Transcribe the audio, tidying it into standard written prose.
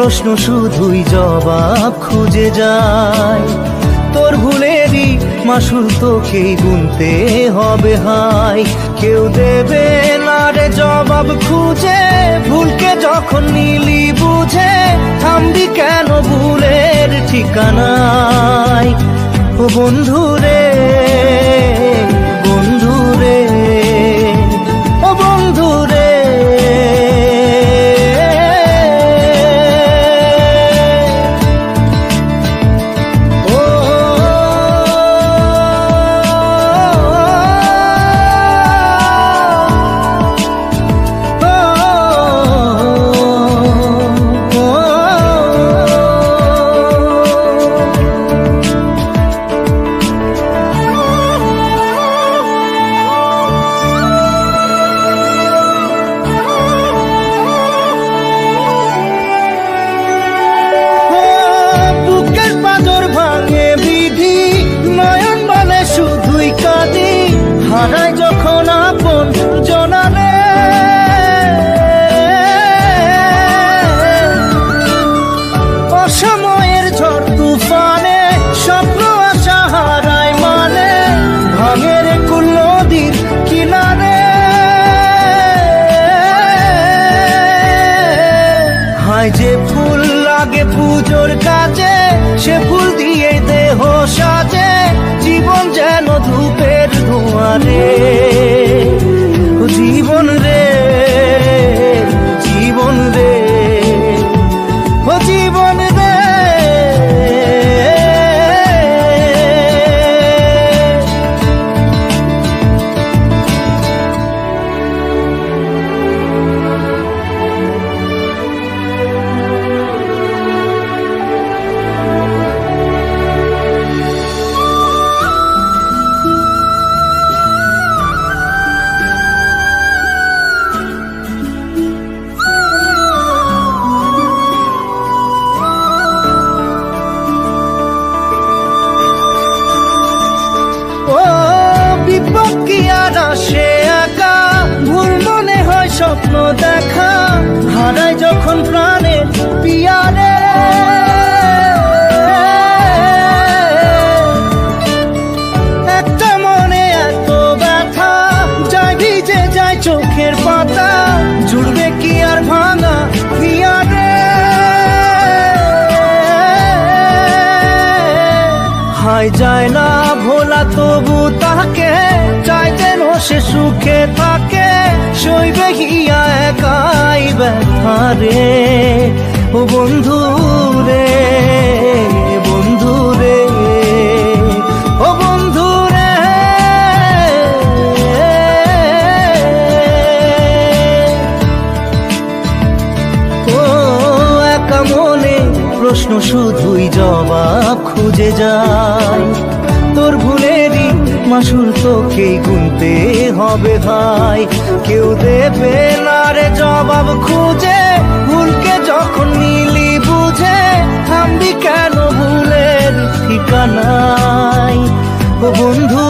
প্রশ্ন শুধুই জবাব খুঁজে যায়। তোর ভুলেরই মাসুল তোকেই গুনতে হবে হাই। কেউ দেবে না রে জবাব খুঁজে, ভুলকে যখন নিলি বুঝে থামবি কেন ভুলের ঠিকানায়। ও বন্ধু রে, বন্ধু রে, ও বন্ধু রে। হারাই যখন আপন জনারে, অসময়ের ঝড় তুফানে স্বপ্ন আশা হারায় মানে, ভাঙের কুল নদীর কিনারে। হায় যে ফুল লাগে পুজোর কাজে, সে ফুল দিয়ে দেহ সাজে, জীবন যেন ধূপের ধোঁয়ারে। ও জীবন রে, জীবন রে, ও জীবন রে। সে একা ভুল মনে হয় স্বপ্ন দেখা, হারাই যখন প্রাণের পিয়ারে। একটা মনে এত ব্যথা যায় ভিজে যায় চোখের পাতা, জুড়বে কি আর ভাঙা পিয়ারে। হায় যায় না ভোলা তবু তাকে চাই যেন সে সুখে থাকে, সইবে হিয়া একাই ব্যথা রে। ও বন্ধু রে, বন্ধু রে, ও বন্ধু রে। ও একা মনে প্রশ্ন শুধুই জবাব খুঁজে যায়। তোর ভুলেরই মাসুল তোকেই গুনতে হবে ভাই। কেউ দেবে না রে জবাব খুঁজে, ভুলকে যখন নিলি বুঝে থামবি কেন ভুলের ঠিকানায়। ও বন্ধু